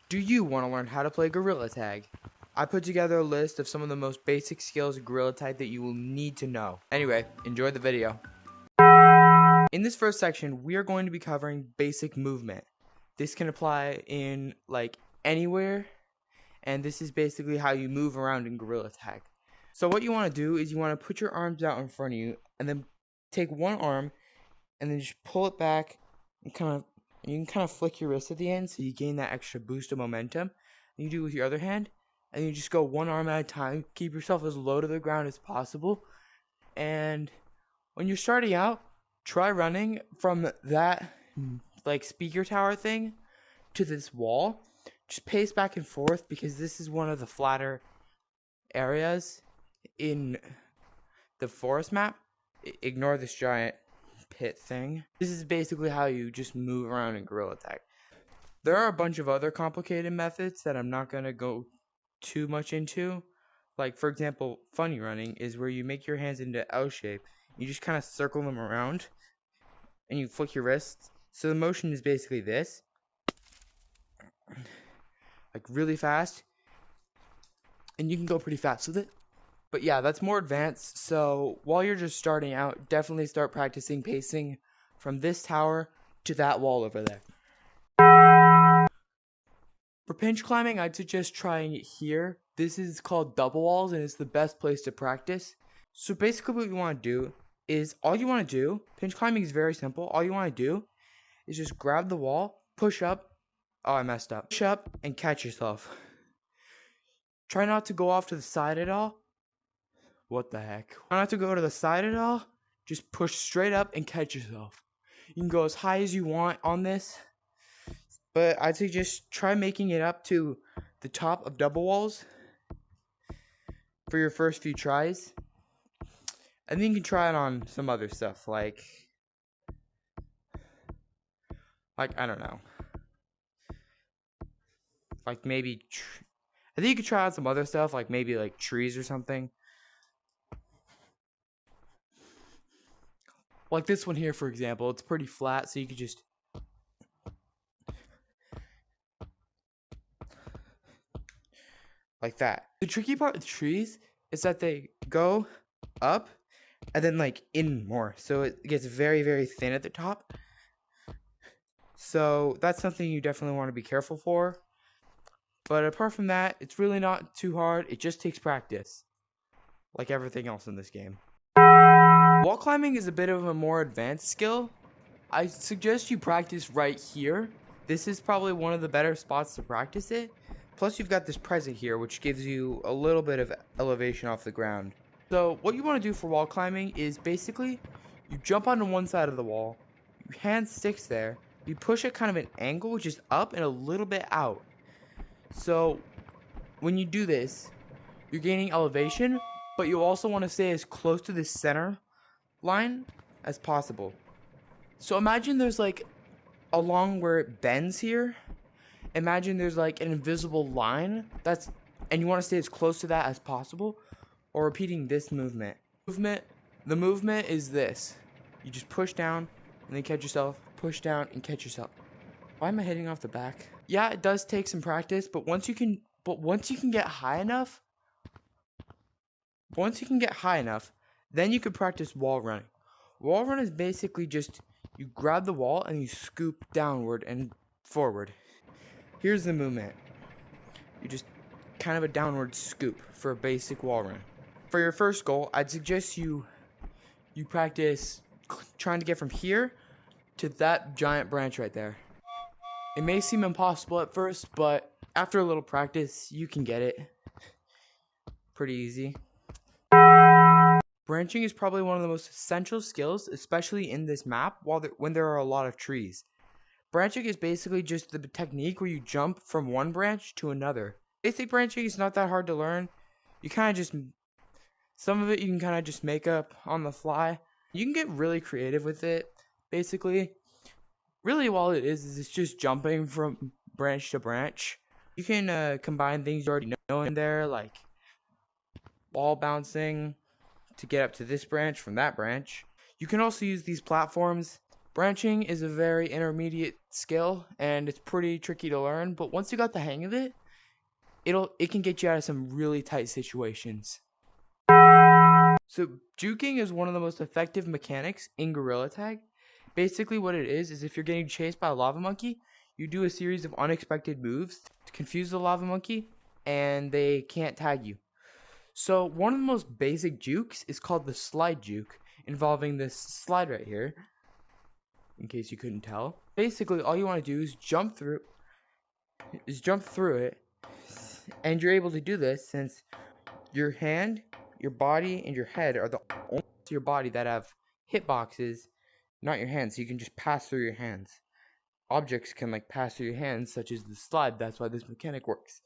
Do you want to learn how to play Gorilla Tag? I put together a list of some of the most basic skills of Gorilla Tag that you will need to know. Anyway, enjoy the video. In this first section, we are going to be covering basic movement. This can apply in anywhere, and this is basically how you move around in Gorilla Tag. So what you want to do is you want to put your arms out in front of you and then take one arm and then just pull it back and you can kind of flick your wrist at the end so you gain that extra boost of momentum. And you do it with your other hand, and you just go one arm at a time. Keep yourself as low to the ground as possible. And when you're starting out, try running from that speaker tower thing to this wall. Just pace back and forth because this is one of the flatter areas in the forest map. Ignore this giant pit thing. This is basically how you just move around in Gorilla Tag. There are a bunch of other complicated methods that I'm not going to go too much into. Like, for example, funny running is where you make your hands into L shape. You just kind of circle them around and you flick your wrists. So the motion is basically this. Like really fast. And you can go pretty fast with it. But yeah, that's more advanced, so while you're just starting out, definitely start practicing pacing from this tower to that wall over there. For pinch climbing, I'd suggest trying it here. This is called double walls, and it's the best place to practice. So basically what you want to do is, pinch climbing is very simple. All you want to do is just grab the wall, push up. Oh, I messed up. Push up and catch yourself. Try not to go off to the side at all. What the heck? Try not to go to the side at all. Just push straight up and catch yourself. You can go as high as you want on this, but I'd say just try making it up to the top of double walls for your first few tries. And then you can try it on some other stuff like I don't know. I think you could try out some other stuff like maybe trees or something. Like this one here, for example, it's pretty flat, so you could just like that. The tricky part with trees is that they go up and then in more, so it gets very, very thin at the top. So that's something you definitely want to be careful for. But apart from that, it's really not too hard. It just takes practice, like everything else in this game. Wall climbing is a bit of a more advanced skill. I suggest you practice right here. This is probably one of the better spots to practice it. Plus you've got this present here, which gives you a little bit of elevation off the ground. So what you want to do for wall climbing is basically you jump onto one side of the wall, your hand sticks there, you push it kind of an angle, which is up and a little bit out. So when you do this, you're gaining elevation, but you also want to stay as close to the center line as possible. So imagine there's along where it bends here, imagine there's an invisible line and you want to stay as close to that as possible. Or repeating this movement. The movement is this. You just push down and then catch yourself, push down and catch yourself. Why am I hitting off the back? Yeah, it does take some practice, but once you can get high enough, then you can practice wall running. Wall run is basically just you grab the wall and you scoop downward and forward. Here's the movement. You just kind of a downward scoop for a basic wall run. For your first goal, I'd suggest you practice trying to get from here to that giant branch right there. It may seem impossible at first, but after a little practice, you can get it. Pretty easy. Branching is probably one of the most essential skills, especially in this map when there are a lot of trees. Branching is basically just the technique where you jump from one branch to another. Basic branching is not that hard to learn. Some of it you can kind of just make up on the fly. You can get really creative with it, basically. Really all it is it's just jumping from branch to branch. You can combine things you already know in there, like wall bouncing to get up to this branch from that branch. You can also use these platforms Branching is a very intermediate skill, and it's pretty tricky to learn, but once you got the hang of it, it can get you out of some really tight situations. So juking is one of the most effective mechanics in Gorilla Tag. Basically what it is if you're getting chased by a lava monkey, you do a series of unexpected moves to confuse the lava monkey, and they can't tag you. So one of the most basic jukes is called the slide juke, involving this slide right here, in case you couldn't tell. Basically all you want to do is jump through it, and you're able to do this since your hand, your body, and your head are the only parts of your body that have hitboxes, not your hands, so you can just pass through your hands. Objects can like pass through your hands, such as the slide. That's why this mechanic works.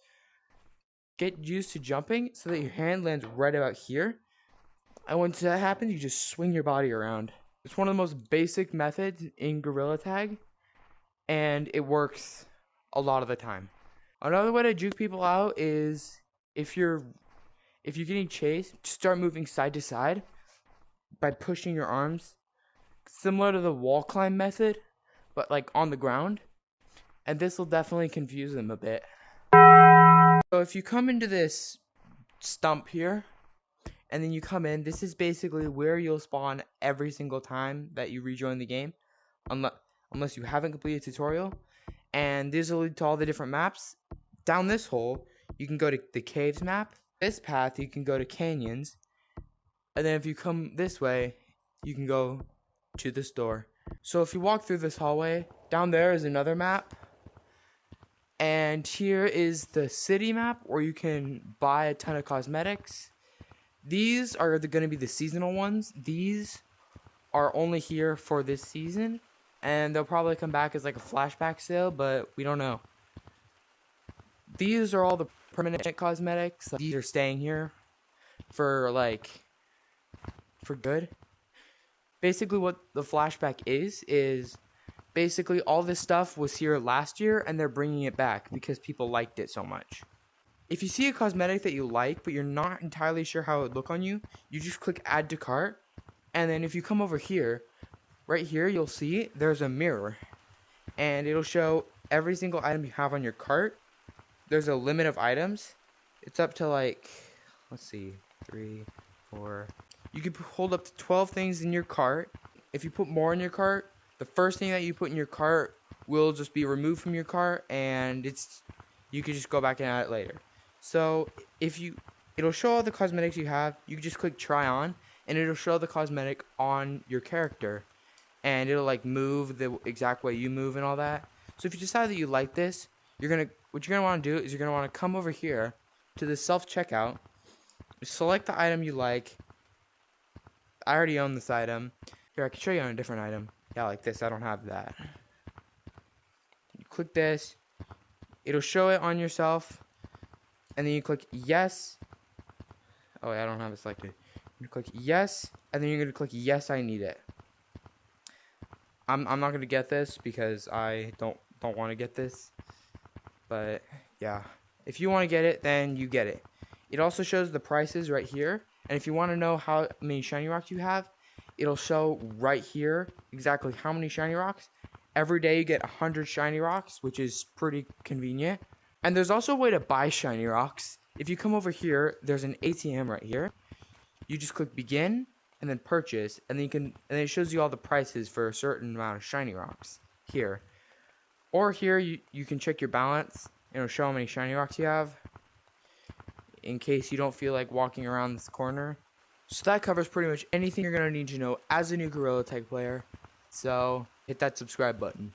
Get used to jumping so that your hand lands right about here, and once that happens, you just swing your body around. It's one of the most basic methods in Gorilla Tag, and it works a lot of the time. Another way to juke people out is if you're getting chased, start moving side to side by pushing your arms, similar to the wall climb method, but like on the ground, and this will definitely confuse them a bit. So if you come into this stump here, and then you come in, this is basically where you'll spawn every single time that you rejoin the game, unless you haven't completed a tutorial, and these will lead to all the different maps. Down this hole, you can go to the caves map. This path, you can go to canyons, and then if you come this way, you can go to the store. So if you walk through this hallway, down there is another map, and here is the city map where you can buy a ton of cosmetics. These are going to be the seasonal ones. These are only here for this season, and they'll probably come back as like a flashback sale, but we don't know. These are all the permanent cosmetics. These are staying here for good. Basically what the flashback is basically all this stuff was here last year and they're bringing it back because people liked it so much. If you see a cosmetic that you like but you're not entirely sure how it would look on you, you just click add to cart, and then if you come over here, right here you'll see there's a mirror, and it'll show every single item you have on your cart. There's a limit of items. It's up to like, let's see, 3, 4. You can hold up to 12 things in your cart. If you put more in your cart, the first thing that you put in your cart will just be removed from your cart, and you can just go back and add it later. So it'll show all the cosmetics you have. You can just click try on, and it'll show the cosmetic on your character, and it'll like move the exact way you move and all that. So if you decide that you like this, what you're gonna want to do is you're gonna want to come over here to the self-checkout, select the item you like. I already own this item. Here, I can show you on a different item. Yeah, like this. I don't have that. You click this. It'll show it on yourself. And then you click yes. Oh, I don't have it selected. You click yes. And then you're going to click yes, I need it. I'm not going to get this because I don't want to get this. But, yeah. If you want to get it, then you get it. It also shows the prices right here. And if you want to know how many shiny rocks you have, it'll show right here exactly how many shiny rocks. Every day you get 100 shiny rocks, which is pretty convenient. And there's also a way to buy shiny rocks. If you come over here, there's an ATM right here. You just click begin and then purchase, and then it shows you all the prices for a certain amount of shiny rocks here. Or here you can check your balance, and it'll show how many shiny rocks you have, in case you don't feel like walking around this corner. So that covers pretty much anything you're going to need to know as a new Gorilla Tag player. So hit that subscribe button.